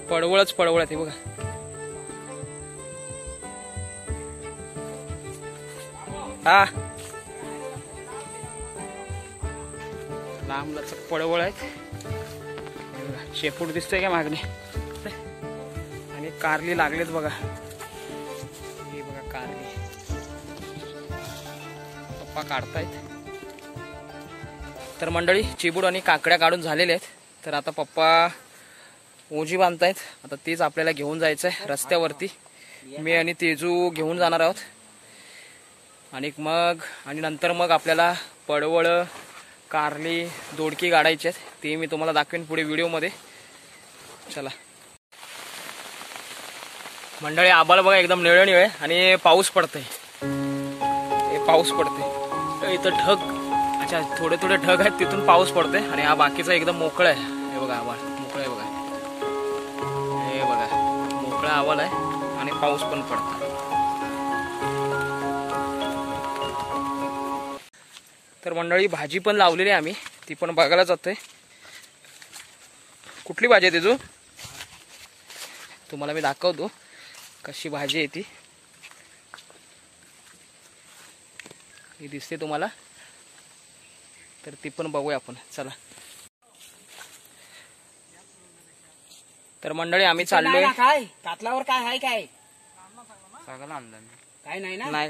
पडवळच पडवळ आहे बघा. हा लांब लचक पडवळ आहेत. शेपूट दिसतोय का मागणे. आणि कारली लागलेत बघा. हे बघा कारली पप्पा काढतायत. तर मंडळी चिबूड आणि काकड्या काढून झालेल्या आहेत. तर आता पप्पा ओजी बांधतायत. आता तेच आपल्याला घेऊन जायचं आहे रस्त्यावरती. मी आणि तेजू घेऊन जाणार आहोत. आणि नंतर मग आपल्याला पडवळ कारली दोडकी काढायची आहेत. ते मी तुम्हाला दाखवेन पुढे व्हिडिओमध्ये. चला मंडळी आभाळ बघा एकदम निळनिळ आहे आणि पाऊस पडतोय. हे पाऊस पडतोय इथं ढग. अच्छा थोडे थोडे ढग आहेत तिथून पाऊस पडतोय. आणि हा बाकीचा एकदम मोकळा आहे. हे बघा आभाळ मोकळं आहे बघा. हे बघा मोकळा आभाळ आहे आणि पाऊस पण पडतो. तर मंडळी भाजी पण लावलेली आहे आम्ही. ती पण बघायला जातोय. कुठली भाजी आहे तेजू? तुम्हाला मी दाखवतो कशी भाजी आहे ती. ही दिसते तुम्हाला. तर ती पण बघूया आपण. चला तर मंडळी आम्ही चाललोय. काय कातलावर काय आहे? काय सगळं आणलं काय नाही ना? नाही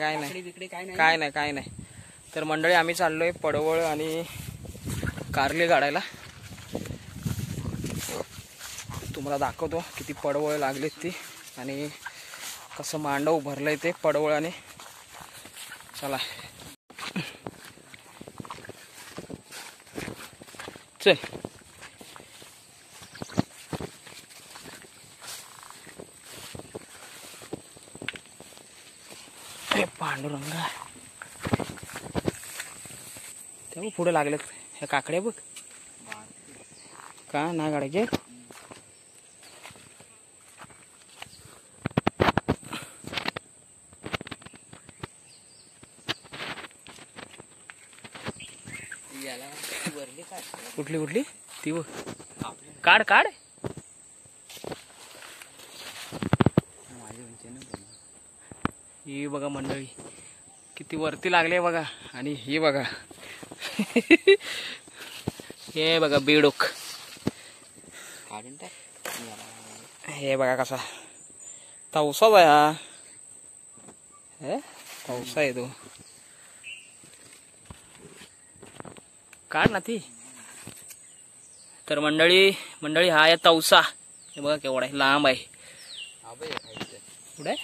काय नाही. तर मंडळी आम्ही चाललोय पडवळ आणि कारली काढायला. तुम्हाला दाखवतो किती पडवळ लागलेत ती आणि कसं मांडव भरलंय ते पडवळाने. चला चल. पांडुरंगा तेव्हा पुढे लागलेत ह्या काकड्या बघ. का नाही काढायचे? कुठली ती बघ. काढ काढ. ही बघा मंडळी किती वरती लागले बघा. आणि ही बघा हे बघा बेडूक. हे बघा कसा तवसाच आहे हा. तवसा आहे तो. काढ ना ती. तर मंडळी हा आहे तवसा. हे बघा केवढा आहे लांब आहे. कुठे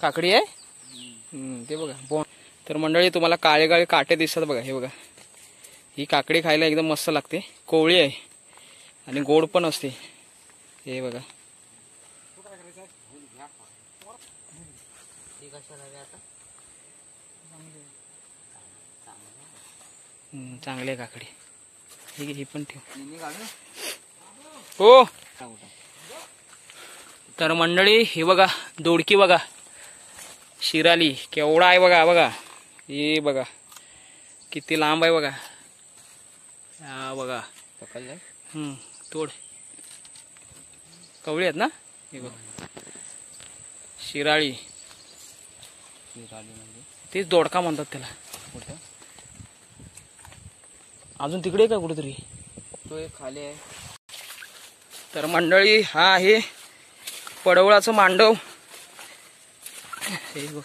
काकडी आहे? ते बघा बोन. तर मंडळी तुम्हाला काळे काळे काटे दिसतात बघा. हे बघा ही काकडी खायला एकदम मस्त लागते. कोवळी आहे आणि गोड पण असते. हे बघा चांगली काकडी. ही पण ठेव. हो तर मंडळी हे बघा दोडकी बघा. शिराली केवढा आहे बघा. बघा हे बघा किती लांब आहे बघा. हा बघा तोड. कवळी आहेत ना. हे बघा शिराळी. तेच दोडका म्हणतात त्याला. अजून तिकडे का कुठेतरी तो एक खाली आहे. तर मंडळी हा आहे पडवळाचं मांडव. हे बघ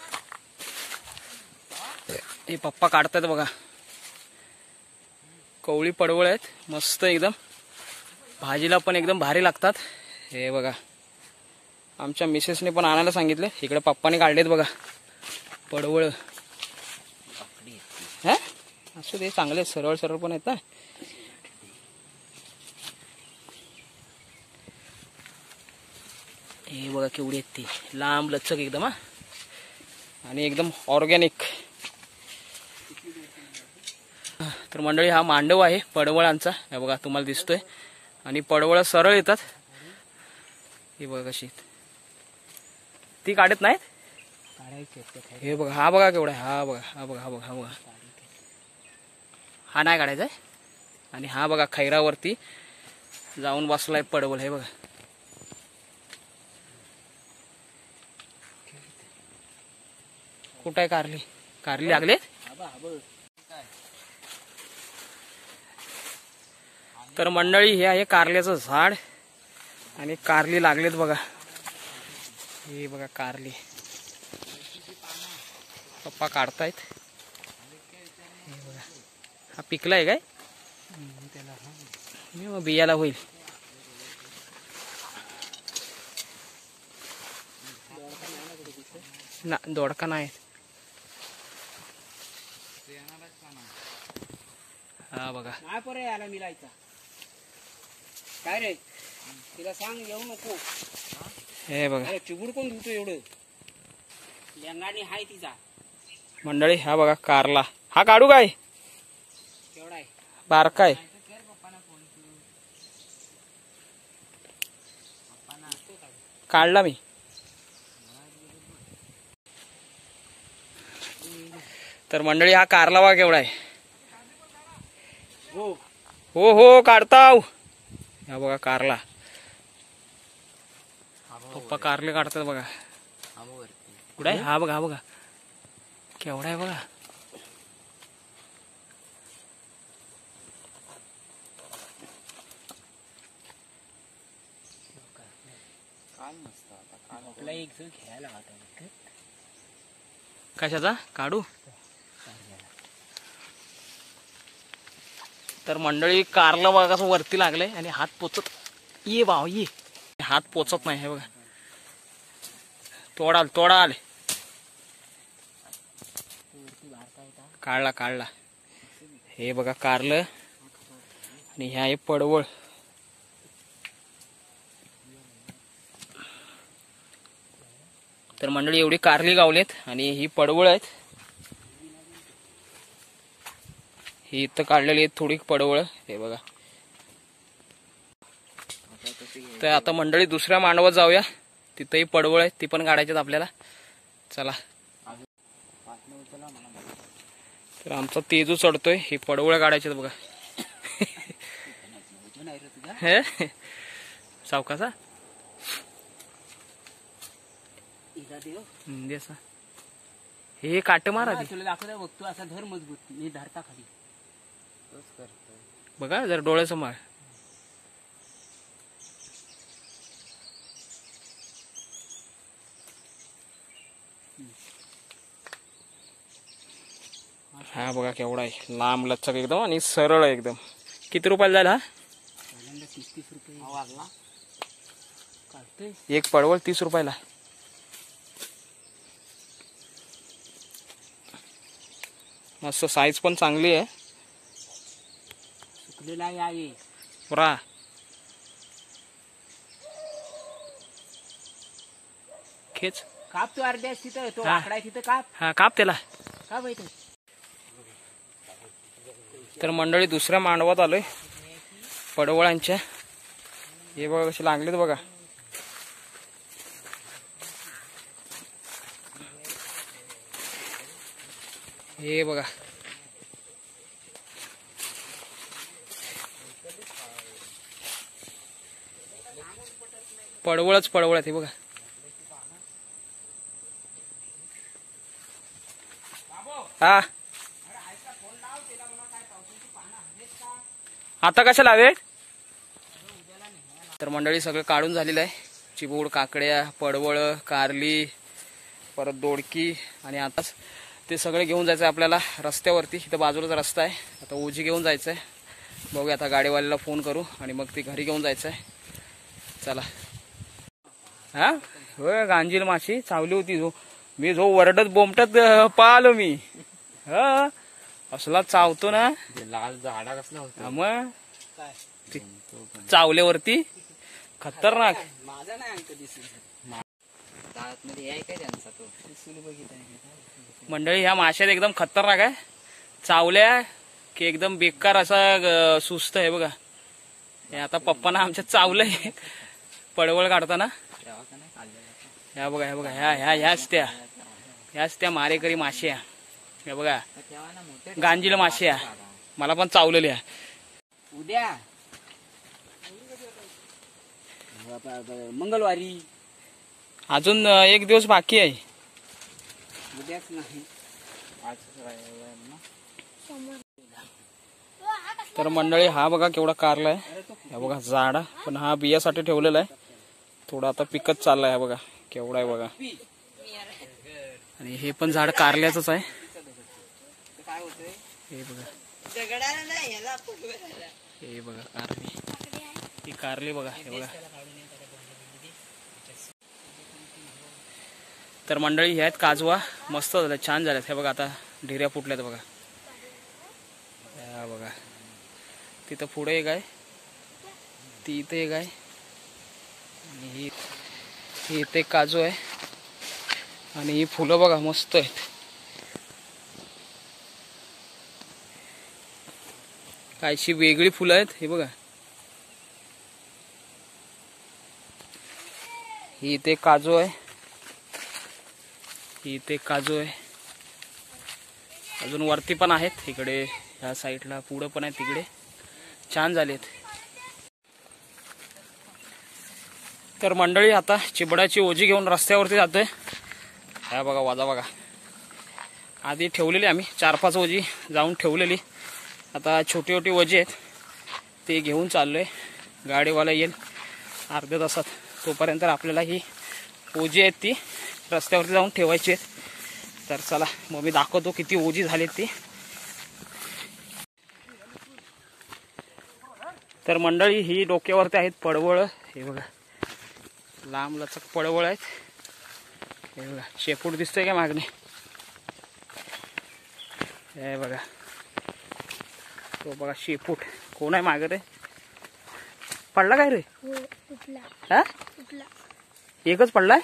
हे पप्पा काढतात बघा. कवळी पडवळ आहेत मस्त एकदम. भाजीला पण एकदम भारी लागतात. हे बघा आमच्या मिसेसने पण आणायला सांगितले. इकडे पप्पाने काढलेत बघा पडवळ. हा असं ते चांगले सरळ सरळ पण आहेत ना. हे बघा केवढी आहेत ती लांब लचक एकदम. हा आणि एकदम ऑर्गॅनिक. तर मंडळी हा मांडव आहे पडवळांचा. हे बघा तुम्हाला दिसतोय. आणि पडवळ सरळ येतात. हे बघा कशी ती काढत नाहीत. हे बघा हा बघा केवढा आहे. हा बघा हा बघा हा बघा हा बघा. हा नाही काढायचा आहे. आणि हा बघा खैरावरती जाऊन बसलाय पडवल. हे बघा कुठं आहे कारली. कारली लागले. तर मंडळी हे आहे कारल्याचं झाड आणि कारली लागलेत बघा. हे बघा कारली पप्पा काढतायत. हे बघा हा पिकलाय काय मग बियाला होईल. ना दोडका नाही. हा बघा नाही पोरे याला मिलायचा काय रे तिला सांग येऊ नको. हे बघा अरे चिबूड कोण धुतो एवढं लेंगाणी हाय तिचा. मंडळी हा बघा कारला. हा काढू काय केवढा आहे बारकाय. काढला मी. तर मंडळी हा कारला बघा केवढा आहे. हो हो हो काढताव. हा बघा कारला. पप्पा कारले काढतात बघा. कुठे आहे हा बघा. हा बघा केवढा आहे बघा. आपला एक जण घ्यायला होता कशाचा काढू. तर मंडळी कारला बघा कसं वरती लागलंय आणि हात पोचत. ये भाव ये हात पोचत नाही. हे बघा तोडा आले. काढला काढला. हे बघा कारलं आणि ह्या आहे पडवळ. तर मंडळी एवढी कारली गावलेत आणि ही पडवळ आहेत. ही इथं काढलेली आहेत थोडी पडवळ. हे बघा. तर आता मंडळी दुसऱ्या मांडवात जाऊया. तिथंही पडवळ आहेत ती पण काढायच्यात आपल्याला. चला. तर आमचा तेजू चढतोय. ही पडवळ काढायच्यात बघा. सावकासा हे काट मारा तुला दाखवता बघ तू असा धर मजबूत मी धरता खाली बघा जर डोळ्यासमोर. हा बघा केवढा आहे लांब लचक एकदम आणि सरळ एकदम. किती रुपयाला जाईल हा. 30 रुपये एक पडवळ 30 रुपयाला. मस्त साईज पण चांगली आहे. सुकलेला आहे पुरा. खेच काप तू अर्ध्या तिथं तो आकडा तिथं काप. हा काप त्याला. का माहिती तर मंडळी दुसऱ्या मांडवात आलोय पडवळांच्या. हे बघा कसे लागलेत बघा. हे बघा पडवळच पडवळ आहेत. हे बघा हा आता कशा लावे. तर मंडळी सगळं काढून झालेलं आहे. चिबूड काकड्या पडवळ कारली परत दोडकी आणि आताच ते सगळे घेऊन जायचं आहे आपल्याला रस्त्यावरती. इथं बाजूलाच रस्ता आहे. आता ओझी घेऊन जायचं आहे. बघूया आता गाडीवाल्याला फोन करू आणि मग ती घरी घेऊन जायचं आहे. चला. हा होय गांजील माशी चावली होती. मी वरडत बोमटत पाहिलो मी. हा असला चावतो ना. लाल झाडा कसला होता मग चावल्यावरती खतरनाक. माझा नाही अंक दिसून मध्ये आहे काय त्यांचा तो मंडळी ह्या माश्यात एकदम खतरनाक आहे. चावल्या की एकदम बेकार असा सुस्त आहे बघा. हे आता पप्पाना आमच्या चावलंय पडवळ काढताना. ह्या बघा ह्या बघा ह्याच त्या मारेकरी माश्या. हे बघा गांजील माश्या मला पण चावलेल्या. उद्या मंगळवारी अजून एक दिवस बाकी आहे. उद्याच नाही. तर मंडळी हा बघा केवढा कारला आहे. हा बघा झाडा, पण हा बियासाठी ठेवलेला आहे. थोडा आता पिकत चाललाय. हा बघा केवढा आहे बघा. आणि हे पण झाड कारल्याचंच आहे. काय होतंय हे बघा, दगडाला नाही याला हे बघा कारली, ही कारली बघा. हे बघा. तर मंडळी ह्या आहेत काजवा, मस्त झाल्या, छान झाल्यात. हे बघा आता ढिऱ्या फुटल्यात बघा. बघा तिथं पुढे एक आहे, ती इथे एक आहे, आणि ही इथे काजू आहे. आणि ही फुलं बघा मस्त आहेत. काहीशी वेगळी फुलं आहेत. हे बघा, ही इथे काजू आहे, ही इथे काजू आहे. अजून वरती पण आहेत, इकडे ह्या साईडला पुढं पण आहे, तिकडे छान झालेत. तर मंडळी आता चिबडाची ओजी घेऊन रस्त्यावरती जातोय. ह्या बघा वाजा बघा, आधी ठेवलेली आम्ही 4-5 ओजी जाऊन ठेवलेली. आता छोटी छोटी ओजी आहेत, ते घेऊन चाललोय. गाडीवाला येईल अर्ध्या तासात. तोपर्यंत आपल्याला ही ओजी आहेत ती रस्त्यावरती जाऊन ठेवायची आहेत. तर चला मग मी दाखवतो किती ओजी झालीत ती. तर मंडळी ही डोक्यावरती आहेत पडवळ. हे बघा लांब लचक पडवळ आहेत. हे बघा शेपूट दिसतोय का मागणे. हे बघा तो बघा शेपूट. कोण आहे मागे रे? पडला काय रे? हा एकच पडलाय.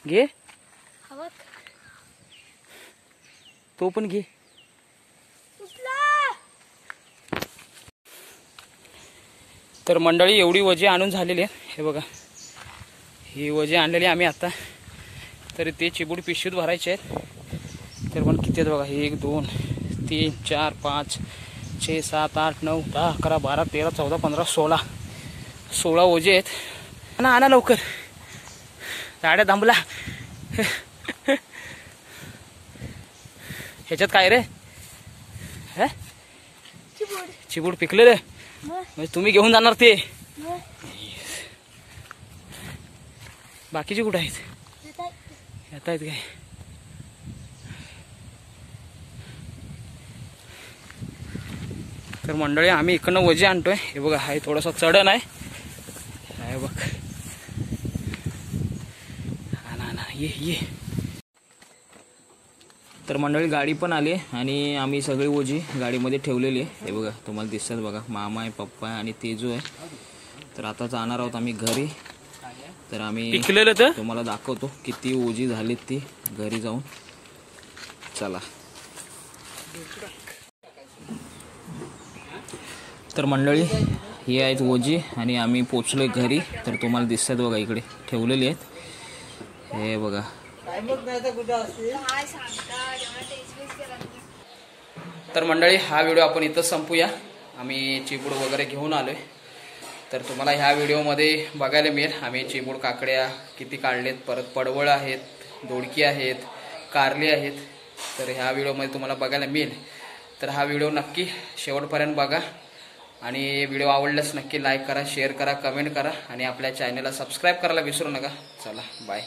घे तो पण घे. तर मंडळी एवढी वजे आणून झालेली आहे. हे बघा ही वजे आणलेली आम्ही आता. तरी ते चिबूड पिशवीत भरायचे आहेत. तर पण किती आहेत बघा, 1 2 3 4 5 6 7 8 9 10 11 12 13 14 15 16 ओजे आहेत. आणा लवकर, गाड्या थांबला. ह्याच्यात काय रे? चिबूड पिकले रे. म्हणजे तुम्ही घेऊन जाणार ते? बाकीचे कुठे आहेत? येत आहेत काय? तर मंडळी आम्ही इकडनं वजे आणतोय. हे बघा हाय थोडासा चढण आहे बघ. ना ये. तर मंडळी गाडी पण आली आणि आम्ही सगळी ओजी गाडीमध्ये ठेवलेली आहे. हे बघा तुम्हाला दिसतात बघा, मामा आहे, पप्पा आहे आणि तेजू आहे. तर आता जाणार आहोत आम्ही घरी. तर आम्ही तुम्हाला दाखवतो किती ओजी झालीत ती घरी जाऊन. चला. तर मंडळी ही आहेत ओजी आणि आम्ही पोचलोय घरी. तर तुम्हाला दिसतात बघा इकडे ठेवलेली आहेत. हे बघा. तर मंडळी हा व्हिडिओ आपण इथं संपूया. आम्ही चिबूड वगैरे घेऊन आलोय. तर तुम्हाला ह्या व्हिडिओमध्ये बघायला मिळेल आम्ही चिबूड काकड्या किती काढलेत, परत पडवळ आहेत, दोडकी आहेत, कारली आहेत. तर ह्या व्हिडिओमध्ये तुम्हाला बघायला मिळेल. तर हा व्हिडिओ नक्की शेवटपर्यंत बघा आणि व्हिडिओ आवडल्यास नक्की लाईक करा, शेअर करा, कमेंट करा आणि आपल्या चॅनलला सबस्क्राईब करायला विसरू नका. चला बाय.